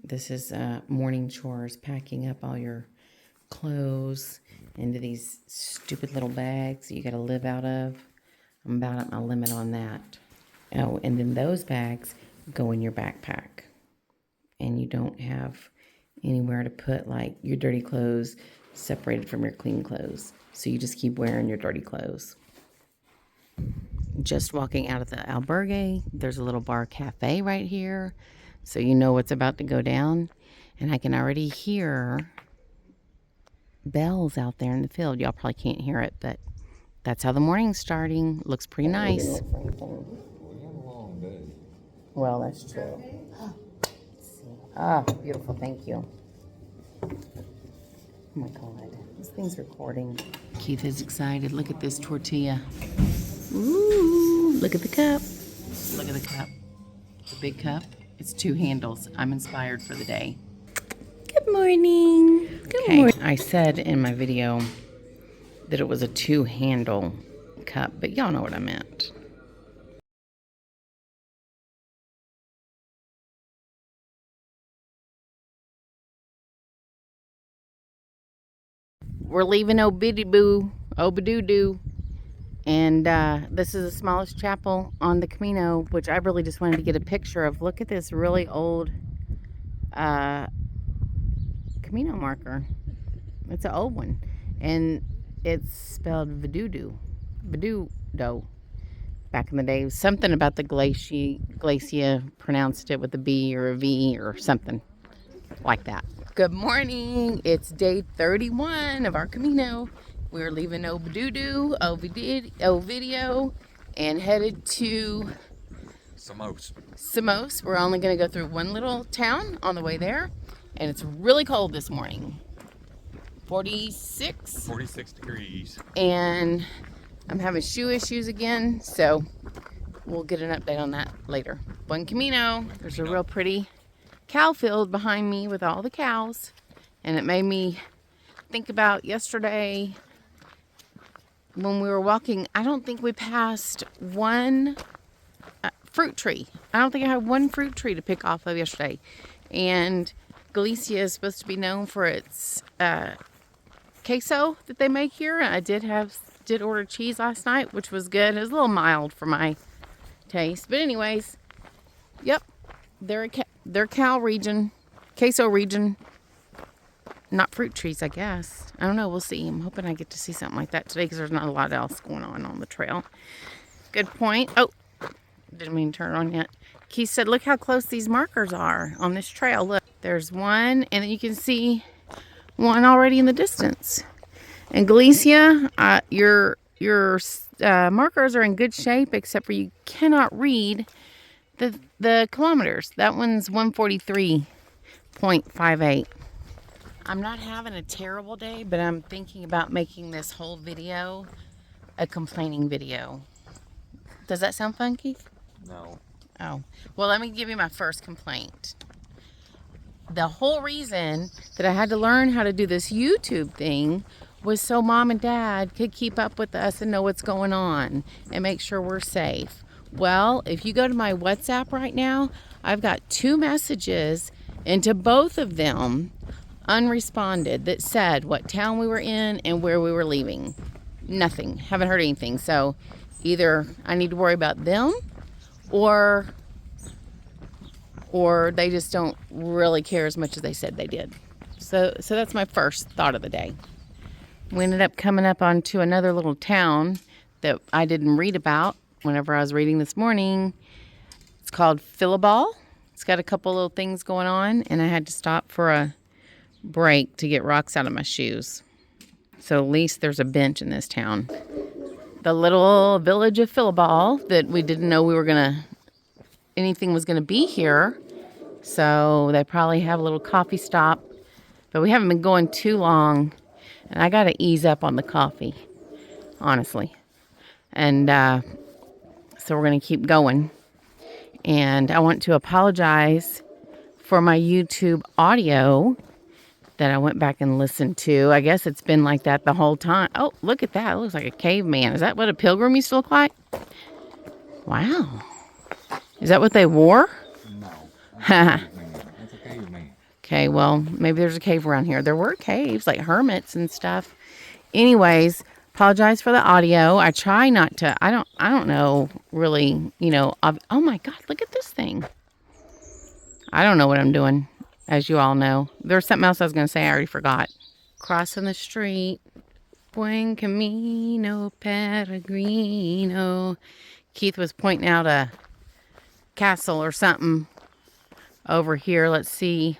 This is morning chores, packing up all your clothes into these stupid little bags that you got to live out of. I'm about at my limit on that. Oh, and then those bags go in your backpack. And you don't have anywhere to put like your dirty clothes separated from your clean clothes. So you just keep wearing your dirty clothes. Just walking out of the albergue, there's a little bar cafe right here. So you know what's about to go down. And I can already hear bells out there in the field. Y'all probably can't hear it, but that's how the morning's starting. Looks pretty nice. We have a long day. Well, that's true. Ah, beautiful. Thank you. Oh my God. This thing's recording. Keith is excited. Look at this tortilla. Ooh, look at the cup. Look at the cup. The big cup. It's 2 handles. I'm inspired for the day. Good morning. Good morning. I said in my video that it was a 2-handle cup, but y'all know what I meant. We're leaving Biduedo, and this is the smallest chapel on the Camino, which I really just wanted to get a picture of. Look at this really old Camino marker. It's an old one, and it's spelled Biduedo. Back in the day, something about the glacia pronounced it with a B or a V or something like that. Good morning. It's day 31 of our Camino. We're leaving Biduedo, Ovidio, and headed to Samos. We're only going to go through one little town on the way there, and it's really cold this morning. 46 degrees. And I'm having shoe issues again, so we'll get an update on that later. Buen Camino. There's a real pretty cow field behind me with all the cows, and it made me think about yesterday when we were walking. I don't think we passed one fruit tree. I don't think I had one fruit tree to pick off of yesterday. And Galicia is supposed to be known for its queso that they make here. I did order cheese last night, which was good. It was a little mild for my taste, but anyways, yep, they're cow region, queso region, not fruit trees, I guess. I don't know. We'll see. I'm hoping I get to see something like that today because there's not a lot else going on the trail. Good point. Oh, didn't mean to turn it on yet. Keith said, look how close these markers are on this trail. Look, there's one, and then you can see one already in the distance. And Galicia, your markers are in good shape, except for you cannot read the kilometers. That one's 143.58. I'm not having a terrible day, but I'm thinking about making this whole video a complaining video. Does that sound fun, Keith? No. Oh. Well, let me give you my first complaint. The whole reason that I had to learn how to do this YouTube thing was so Mom and Dad could keep up with us and know what's going on and make sure we're safe. Well, if you go to my WhatsApp right now, I've got 2 messages, and to both of them, unresponded, that said what town we were in and where we were leaving. Nothing. Haven't heard anything. So either I need to worry about them, or they just don't really care as much as they said they did. So that's my first thought of the day. We ended up coming up onto another little town that I didn't read about whenever I was reading this morning. It's called Philibal. It's got a couple little things going on, and I had to stop for a break to get rocks out of my shoes. So at least there's a bench in this town. The little village of Philibal that we didn't know anything was gonna be here. So they probably have a little coffee stop, but we haven't been going too long, and I gotta ease up on the coffee, honestly. And so we're gonna keep going. And I want to apologize for my YouTube audio that I went back and listened to. I guess it's been like that the whole time. Oh, look at that. It looks like a caveman. Is that what a pilgrim used to look like? Wow. Is that what they wore? No. That's a caveman. Okay, well, maybe there's a cave around here. There were caves, like hermits and stuff. Anyways, apologize for the audio. I try not to. I don't know really, oh my God, look at this thing. I don't know what I'm doing, as you all know. There's something else I was going to say. I already forgot. Crossing the street. Buen camino peregrino. Keith was pointing out a castle or something over here. Let's see.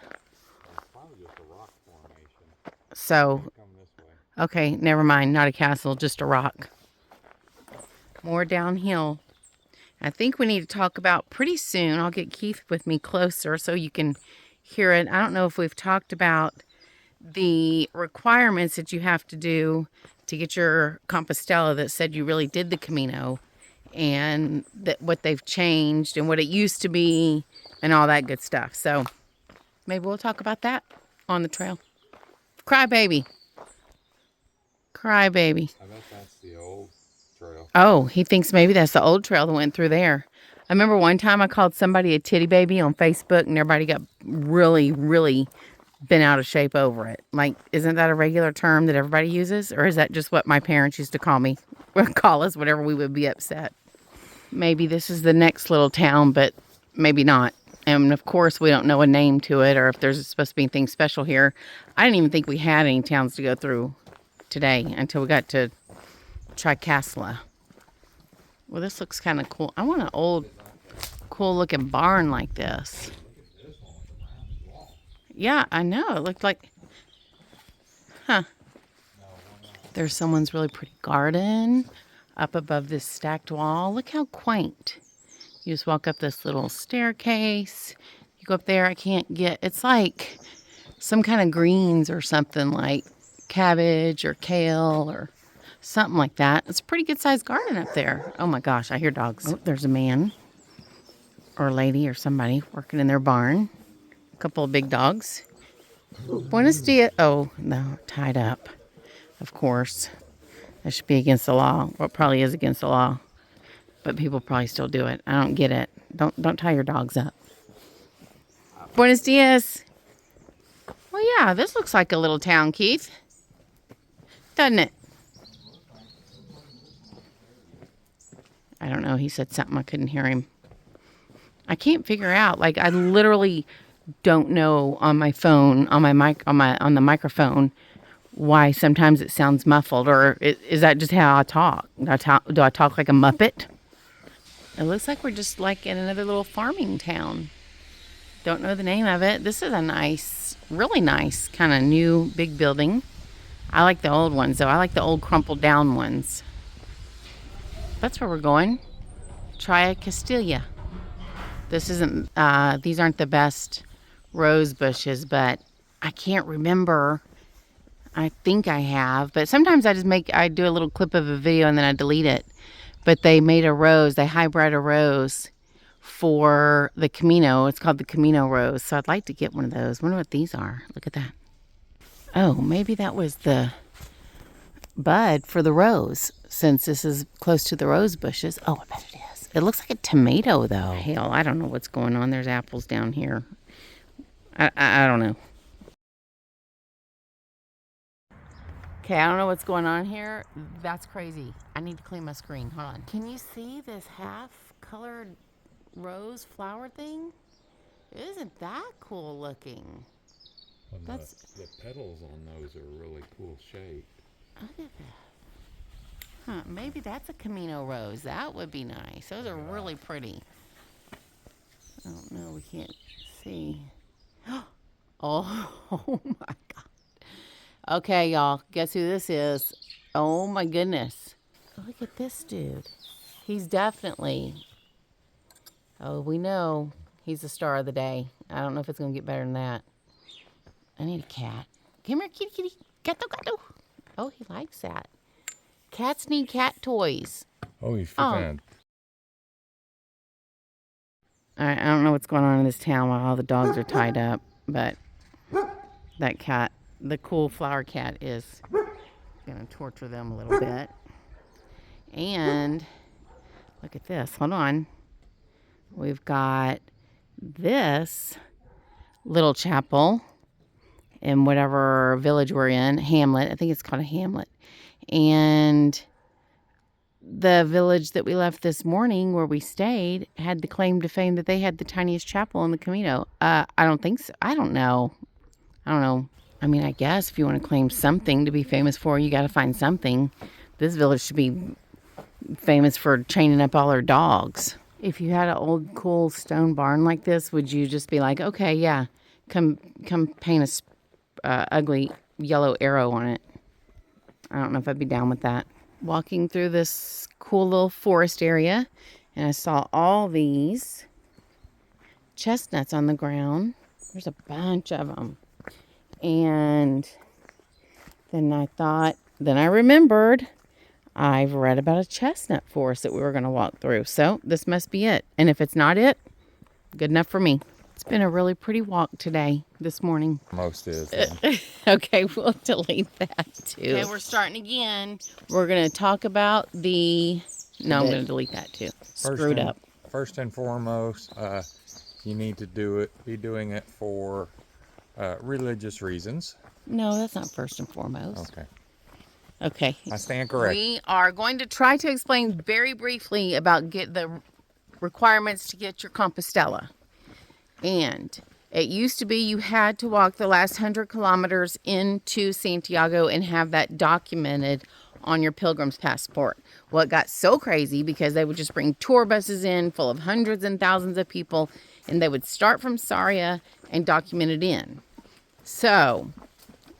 Probably just a rock formation. So, Come this way. okay, never mind. Not a castle, just a rock. More downhill. I think we need to talk about pretty soon. I'll get Keith with me closer so you can hear it. I don't know if we've talked about the requirements that you have to do to get your Compostela that said you really did the Camino, and that what they've changed and what it used to be and all that good stuff. So maybe we'll talk about that on the trail. Cry baby. Cry baby. I bet that's the old trail. Oh, he thinks maybe that's the old trail that went through there. I remember one time I called somebody a titty baby on Facebook and everybody got really, really bent out of shape over it. Like, isn't that a regular term that everybody uses? Or is that just what my parents used to call me? Or call us whenever we would be upset. Maybe this is the next little town, but maybe not. And of course, we don't know a name to it or if there's supposed to be anything special here. I didn't even think we had any towns to go through today until we got to Tricasla. Well, this looks kind of cool. I want an old, cool looking barn like this. Yeah, I know. It looked like, There's someone's really pretty garden up above this stacked wall. Look how quaint. You just walk up this little staircase. You go up there. It's like some kind of greens or something, like cabbage or kale or something like that. It's a pretty good sized garden up there. Oh my gosh, I hear dogs. Oh, there's a man or a lady or somebody working in their barn. A couple of big dogs. Buenos dias. Oh, no, tied up. Of course. That should be against the law. Well, it probably is against the law. But people probably still do it. I don't get it. Don't tie your dogs up. Buenos dias. Well, yeah, this looks like a little town, Keith. Doesn't it? I don't know. He said something. I couldn't hear him. I can't figure out. Like, I literally don't know on my phone, on the microphone, why sometimes it sounds muffled, or is that just how I talk? Do I talk like a Muppet? It looks like we're just like in another little farming town. Don't know the name of it. This is a nice, really nice kind of new big building. I like the old ones though. I like the old crumpled down ones. That's where we're going. Tricasla. This isn't, these aren't the best rose bushes, but I can't remember. I think I have, but sometimes I do a little clip of a video and then I delete it. But they made a rose, they hybrid a rose for the Camino. It's called the Camino rose. So I'd like to get one of those. Wonder what these are. Look at that. Oh, maybe that was the bud for the rose, since this is close to the rose bushes. Oh, I bet it is. It looks like a tomato though. Hell, I don't know what's going on. There's apples down here. I don't know. Okay, I don't know what's going on here. That's crazy. I need to clean my screen. Hold on. Can you see this half-colored rose flower thing? Isn't that cool looking? And That's the petals on those are really cool shape. Look at that. Huh, maybe that's a Camino rose. That would be nice. Those are really pretty. I don't know. We can't see. Oh my God. Okay, y'all. Guess who this is? Oh my goodness. Look at this dude. He's definitely, we know he's the star of the day. I don't know if it's going to get better than that. I need a cat. Come here, kitty, kitty. Gato, gato. Oh, he likes that. Cats need cat toys. Oh, he's fan. I don't know what's going on in this town while all the dogs are tied up, but that cat, the cool flower cat, is going to torture them a little bit. And look at this. Hold on. We've got this little chapel in whatever village we're in, hamlet. I think it's called a hamlet. And the village that we left this morning where we stayed had the claim to fame that they had the tiniest chapel in the Camino. I don't think so. I don't know. I mean, I guess if you want to claim something to be famous for, you got to find something. This village should be famous for chaining up all their dogs. If you had an old cool stone barn like this, would you just be like, okay, yeah, come paint a ugly yellow arrow on it? I don't know if I'd be down with that. Walking through this cool little forest area, and I saw all these chestnuts on the ground. There's a bunch of them. And then I remembered I've read about a chestnut forest that we were going to walk through. So this must be it. And if it's not it, good enough for me. It's been a really pretty walk today, this morning. Most is. Okay, we'll delete that too. Okay, we're starting again. We're going to talk about I'm going to delete that too. Screwed up. First and foremost, you need to be doing it for religious reasons. No, that's not first and foremost. Okay. I stand corrected. We are going to try to explain very briefly about the requirements to get your Compostela. And it used to be you had to walk the last 100 kilometers into Santiago and have that documented on your pilgrim's passport. Well, it got so crazy because they would just bring tour buses in full of hundreds and thousands of people, and they would start from Sarria and document it in. So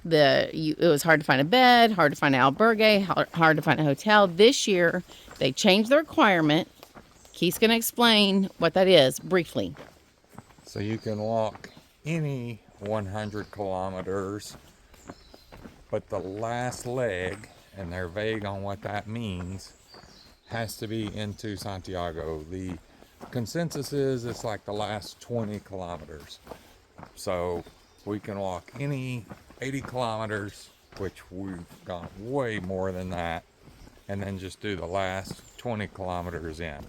it was hard to find a bed, hard to find an albergue, hard to find a hotel. This year, they changed the requirement. Keith's going to explain what that is briefly. So you can walk any 100 kilometers, but the last leg, and they're vague on what that means, has to be into Santiago. The consensus is it's like the last 20 kilometers. So we can walk any 80 kilometers, which we've gone way more than that, and then just do the last 20 kilometers in.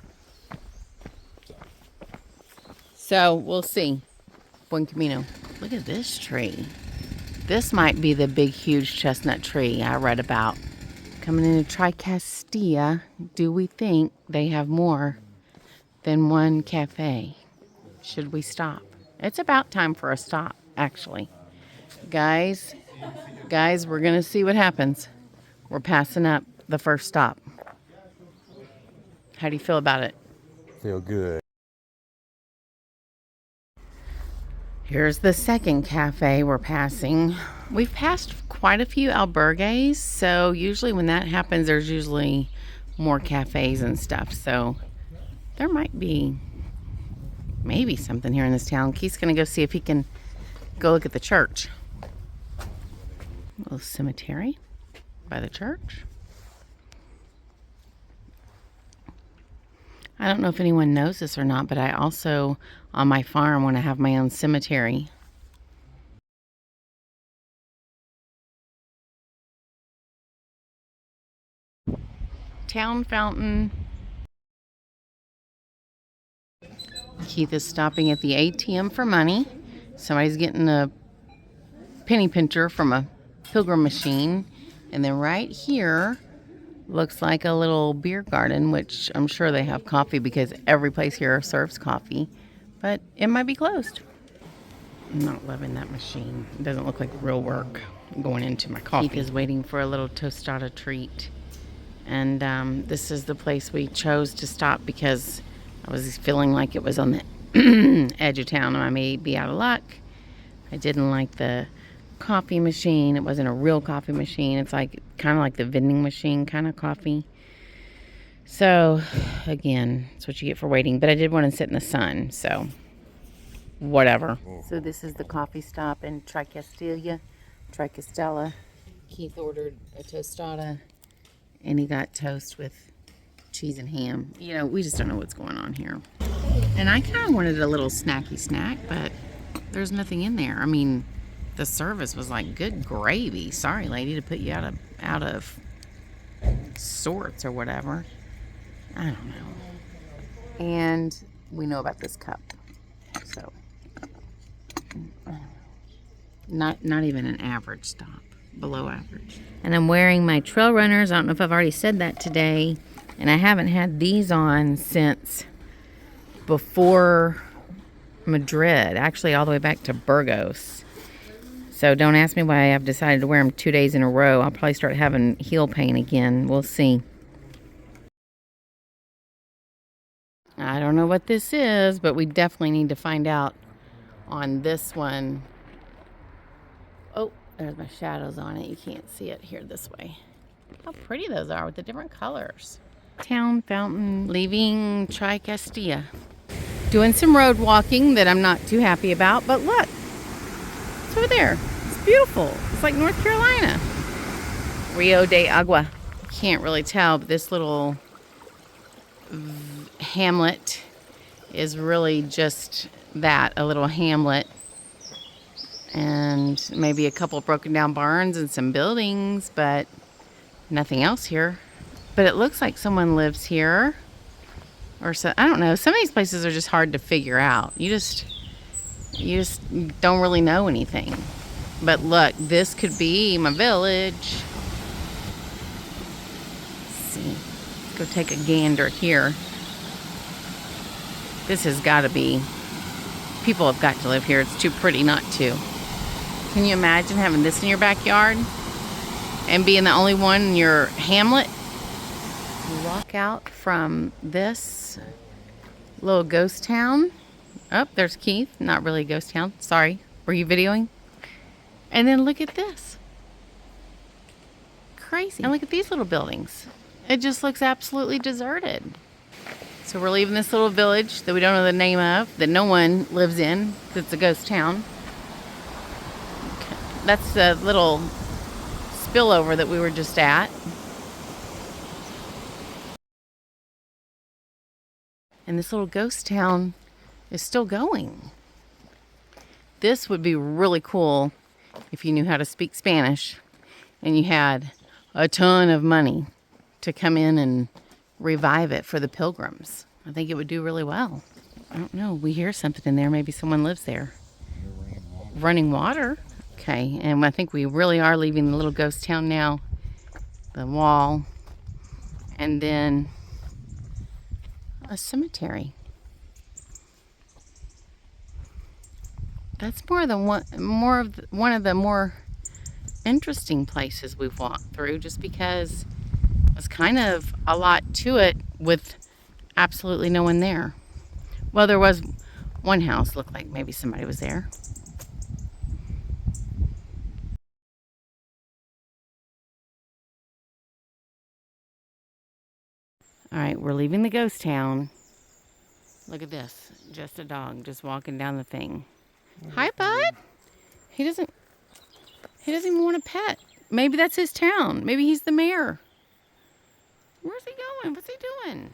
So we'll see. Buen Camino. Look at this tree. This might be the big, huge chestnut tree I read about. Coming into Tricastilla, do we think they have more than one cafe? Should we stop? It's about time for a stop, actually. Guys, we're going to see what happens. We're passing up the first stop. How do you feel about it? Feel good. Here's the second cafe we're passing. We've passed quite a few albergues, so usually when that happens, there's usually more cafes and stuff. So there might be maybe something here in this town. Keith's going to go see if he can go look at the church. A little cemetery by the church. I don't know if anyone knows this or not, but I also, on my farm, want to have my own cemetery. Town fountain. Keith is stopping at the ATM for money. Somebody's getting a penny pincher from a pilgrim machine. And then right here looks like a little beer garden, which I'm sure they have coffee because every place here serves coffee. But it might be closed. I'm not loving that machine. It doesn't look like real work going into my coffee. Keith is waiting for a little tostada treat. And this is the place we chose to stop because I was feeling like it was on the edge of town and I may be out of luck. I didn't like the coffee machine. It wasn't a real coffee machine. It's like kind of like the vending machine kind of coffee. So again, that's what you get for waiting. But I did want to sit in the sun, so whatever. So this is the coffee stop in Tricastilla. Keith ordered a tostada and he got toast with cheese and ham. You know, we just don't know what's going on here. And I kind of wanted a little snacky snack, but there's nothing in there. I mean, the service was like, good gravy. Sorry, lady, to put you out of sorts or whatever. I don't know. And we know about this cup. So, Not even an average stop. Below average. And I'm wearing my trail runners. I don't know if I've already said that today. And I haven't had these on since before Madrid. Actually, all the way back to Burgos. So don't ask me why I've decided to wear them 2 days in a row. I'll probably start having heel pain again. We'll see. I don't know what this is, but we definitely need to find out on this one. Oh, there's my shadows on it. You can't see it here this way. How pretty those are with the different colors. Town fountain, leaving Tri Castilla. Doing some road walking that I'm not too happy about, but look, it's over there. It's beautiful. It's like North Carolina. Rio de Agua. Can't really tell, but this little hamlet is really just that, a little hamlet. And maybe a couple broken down barns and some buildings, but nothing else here. But it looks like someone lives here. Or so, I don't know. Some of these places are just hard to figure out. You just don't really know anything. But look, this could be my village. Let's see. Let's go take a gander here. This has got to be, people have got to live here. It's too pretty not to. Can you imagine having this in your backyard and being the only one in your hamlet? You walk out from this little ghost town. Oh, there's Keith. Not really a ghost town. Sorry. Were you videoing? And then look at this. Crazy. And look at these little buildings. It just looks absolutely deserted. So we're leaving this little village that we don't know the name of, that no one lives in, that's a ghost town. That's the little spillover that we were just at. And this little ghost town is still going. This would be really cool if you knew how to speak Spanish and you had a ton of money to come in and revive it for the pilgrims. I think it would do really well. I don't know. We hear something in there. Maybe someone lives there. Running water? Okay, and I think we really are leaving the little ghost town now. The wall. And then a cemetery. That's one of the more interesting places we've walked through, just because it's kind of a lot to it with absolutely no one there. Well, there was one house, looked like maybe somebody was there. All right, we're leaving the ghost town. Look at this, just a dog just walking down the thing. Hi, bud. He doesn't even want a pet. Maybe that's his town. Maybe he's the mayor. Where's he going? What's he doing?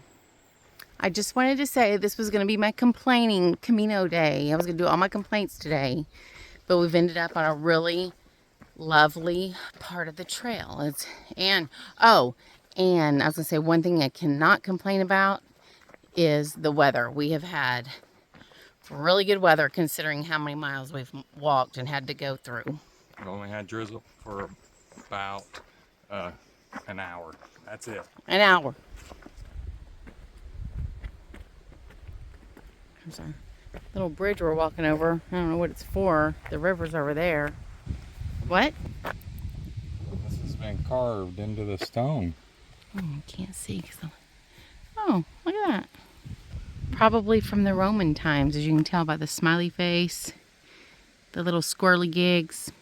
I just wanted to say this was going to be my complaining Camino day. I was going to do all my complaints today, but we've ended up on a really lovely part of the trail. And I was going to say one thing I cannot complain about is the weather. We have had really good weather considering how many miles we've walked and had to go through. We only had drizzle for about an hour. That's it. An hour. There's our little bridge we're walking over. I don't know what it's for. The river's over there. What? This has been carved into the stone. Oh, I can't see. Oh, look at that. Probably from the Roman times, as you can tell by the smiley face, the little squirrely gigs.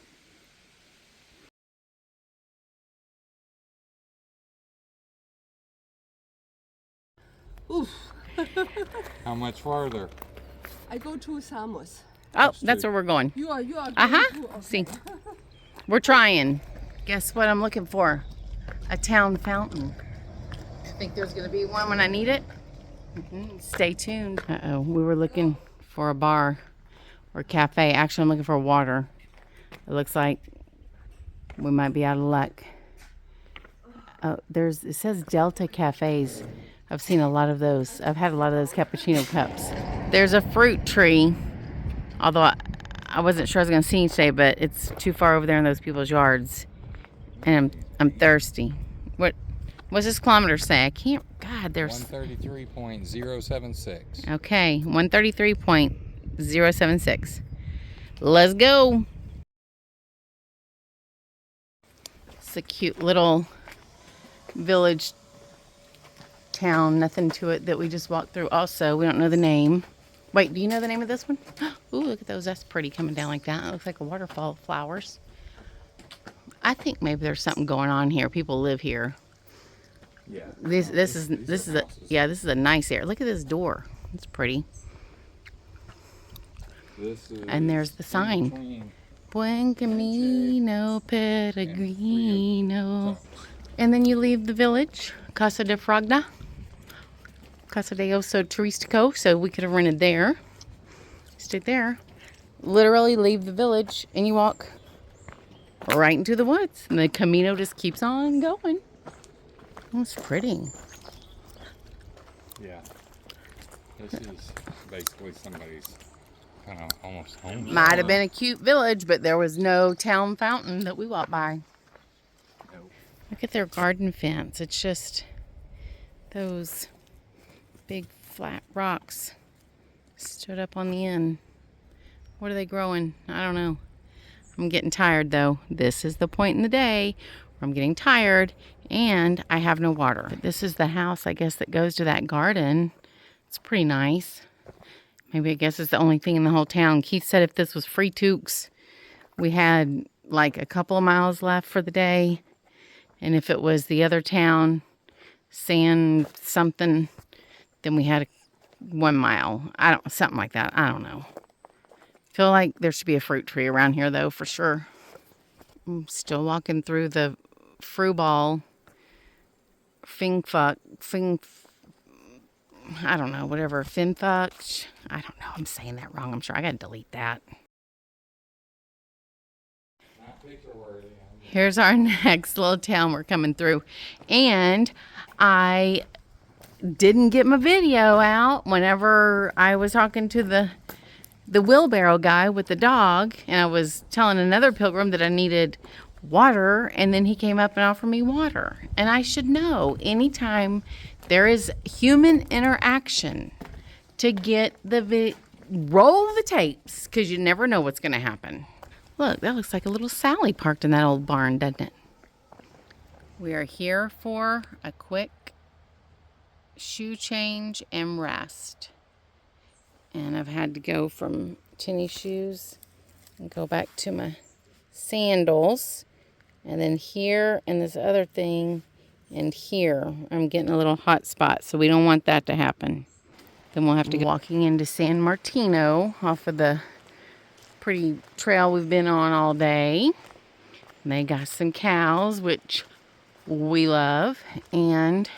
Oof. How much farther? I go to Samos. Oh, that's where we're going. You are going Uh-huh. to, okay. See, we're trying. Guess what I'm looking for? A town fountain. Think there's gonna be one when I need it? Stay tuned. Uh-oh, we were looking for a bar or cafe. Actually, I'm looking for water. It looks like we might be out of luck. Oh, it says Delta Cafes. I've seen a lot of those. I've had a lot of those cappuccino cups. There's a fruit tree, although I wasn't sure I was going to see you today, but it's too far over there in those people's yards. And I'm thirsty. What's this kilometer say? I can't. God, there's 133.076. Okay, 133.076. Let's go. It's a cute little village town. Nothing to it that we just walked through. Also, we don't know the name. Wait, do you know the name of this one? Ooh, look at those. That's pretty coming down like that. It looks like a waterfall of flowers. I think maybe there's something going on here. People live here. Yeah. This is a nice area. Look at this door. It's pretty. And there's the sign. Buen Camino Peregrino. And then you leave the village, Casa de Fragda, Casa de Oso Turistico. So we could have rented there. Stayed there. Literally leave the village and you walk right into the woods. And the Camino just keeps on going. It's pretty. Yeah. This is basically somebody's kind of almost home. Might have been a cute village, but there was no town fountain that we walked by. Nope. Look at their garden fence. It's just those big flat rocks stood up on the end. What are they growing? I don't know. I'm getting tired though. This is the point in the day where I'm getting tired and I have no water. This is the house, I guess, that goes to that garden. It's pretty nice. Maybe I guess it's the only thing in the whole town. Keith said if this was Free Tukes, we had like a couple of miles left for the day. And if it was the other town, San something, then we had 1 mile. Something like that. I don't know. Feel like there should be a fruit tree around here though, for sure. I'm still walking through the Fruball I don't know, whatever, Finfuck. I don't know, I'm saying that wrong. I'm sure I gotta delete that. Here's our next little town we're coming through. And I didn't get my video out whenever I was talking to the wheelbarrow guy with the dog. And I was telling another pilgrim that I needed water. And then he came up and offered me water. And I should know anytime there is human interaction to get roll the tapes, because you never know what's going to happen. Look, that looks like a little Sally parked in that old barn, doesn't it? We are here for a quick shoe change and rest. And I've had to go from tennis shoes and go back to my sandals. And then here and this other thing and here, I'm getting a little hot spot, so we don't want that to happen. Then we'll have to go walking into San Martino off of the pretty trail we've been on all day. And they got some cows, which we love. And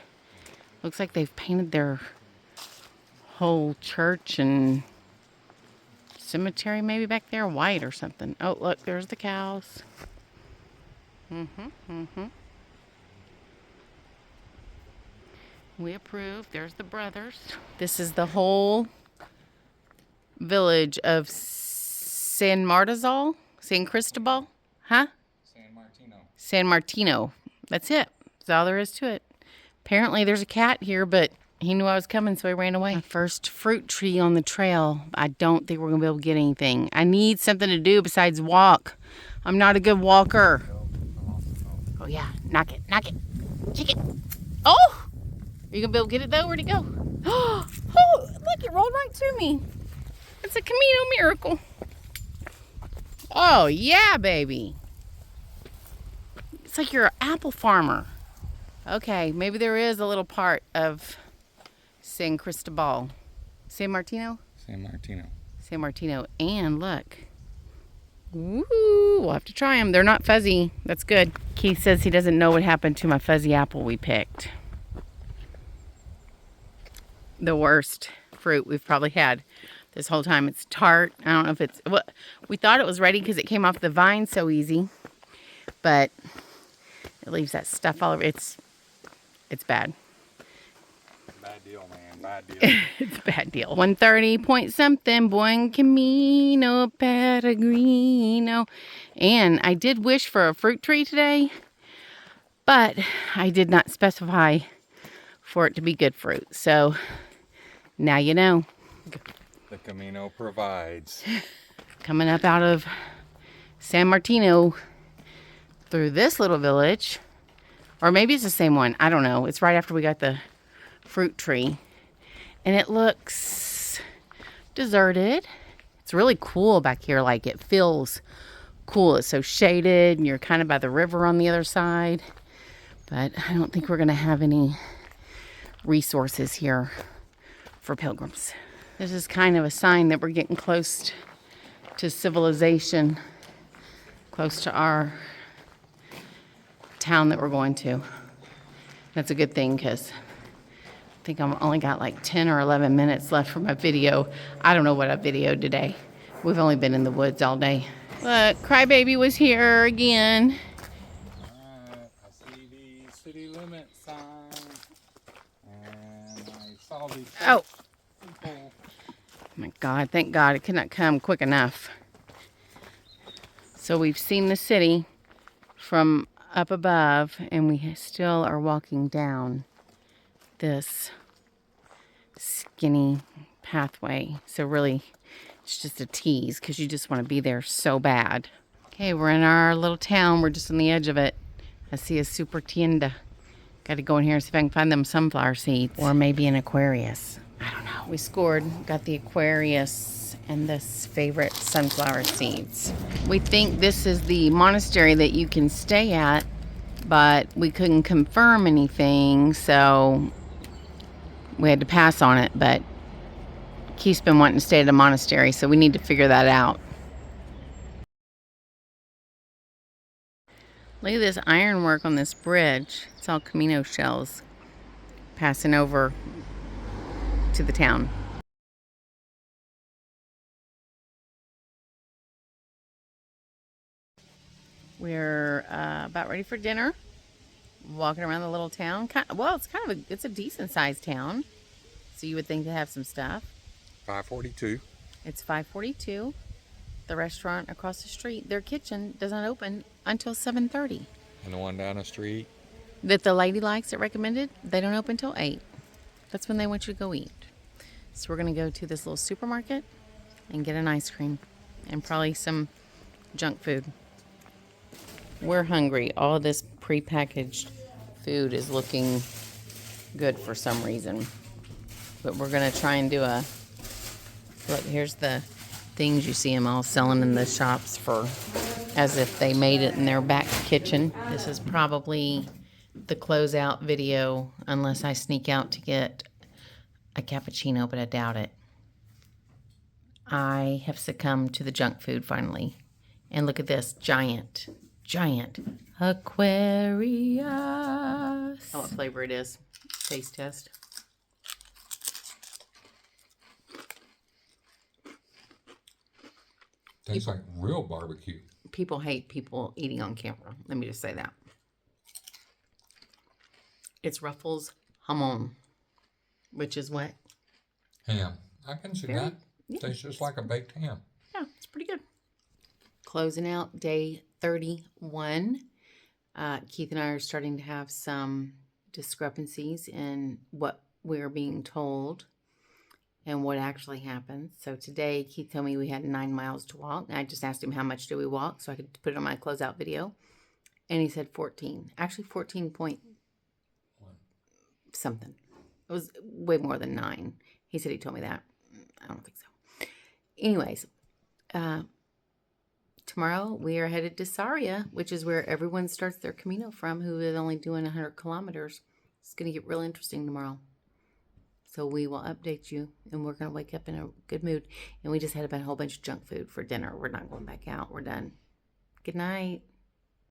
looks like they've painted their whole church and cemetery maybe back there white or something. Oh, look, there's the cows. We approve. There's the brothers. This is the whole village of San Cristobal? Huh? San Martino. That's it. That's all there is to it. Apparently there's a cat here, but he knew I was coming, so he ran away. My first fruit tree on the trail. I don't think we're going to be able to get anything. I need something to do besides walk. I'm not a good walker. Oh, yeah. Knock it. Kick it. Oh! Are you going to be able to get it, though? Where'd it go? Oh, look, it rolled right to me. It's a Camino miracle. Oh, yeah, baby. It's like you're an apple farmer. Okay, maybe there is a little part of San Cristobal. San Martino? San Martino. And look. Woo, we'll have to try them. They're not fuzzy. That's good. Keith says he doesn't know what happened to my fuzzy apple we picked. The worst fruit we've probably had this whole time. It's tart. I don't know if it's... Well, we thought it was ready because it came off the vine so easy. But it leaves that stuff all over. It's bad. Bad deal, man. bad deal. It's a bad deal. 130 point something. Buen Camino Peregrino. And I did wish for a fruit tree today, but I did not specify for it to be good fruit. So now you know. The Camino provides. Coming up out of San Martino through this little village, or maybe it's the same one. I don't know. It's right after we got the fruit tree. And it looks deserted. It's really cool back here. Like, it feels cool. It's so shaded, and you're kind of by the river on the other side. But I don't think we're going to have any resources here for pilgrims. This is kind of a sign that we're getting close to civilization, close to our town that we're going to. That's a good thing, because I think I've only got like 10 or 11 minutes left for my video. I don't know what I videoed today. We've only been in the woods all day. Look, Crybaby was here again. Alright, I see the city limit sign. And I saw the Oh. people. Oh my God, thank God it could not come quick enough. So we've seen the city from up above, and we still are walking down this skinny pathway. So really, it's just a tease, because you just want to be there so bad. Okay, we're in our little town. We're just on the edge of it. I see a super tienda. Got to go in here and see if I can find them sunflower seeds. Or maybe an Aquarius. I don't know. We scored, got the Aquarius and this favorite sunflower seeds. We think this is the monastery that you can stay at, but we couldn't confirm anything, so we had to pass on it. But Keith's been wanting to stay at a monastery, so we need to figure that out. Look at this ironwork on this bridge. It's all Camino shells passing over to the town. We're about ready for dinner. Walking around the little town. Well, it's a decent sized town, so you would think to have some stuff. 542. It's 5:42. The restaurant across the street, their kitchen doesn't open until 7:30. And the one down the street. That the lady likes that recommended, they don't open till 8. That's when they want you to go eat. So we're going to go to this little supermarket and get an ice cream and probably some junk food. We're hungry. All of this prepackaged food is looking good for some reason. But we're going to try and do a... Look, here's the things you see them all selling in the shops for as if they made it in their back kitchen. This is probably the closeout video unless I sneak out to get a cappuccino, but I doubt it. I have succumbed to the junk food finally. And look at this giant Aquarius. Oh, what flavor it is. Taste test. Tastes like real barbecue. People hate people eating on camera. Let me just say that. It's Ruffles Hamon, which is what? Ham. I can see that. Yeah. Tastes just like a baked ham. Yeah, it's pretty good. Closing out day 31. Keith and I are starting to have some discrepancies in what we're being told and what actually happened. So today, Keith told me we had 9 miles to walk. I just asked him how much do we walk so I could put it on my closeout video. And he said 14. Actually, 14 point something. It was way more than 9. He said he told me that. I don't think so. Anyways, tomorrow we are headed to Saria, which is where everyone starts their Camino from who is only doing 100 kilometers. It's going to get real interesting tomorrow. So we will update you, and we're going to wake up in a good mood. And we just had a whole bunch of junk food for dinner. We're not going back out. We're done. Good night.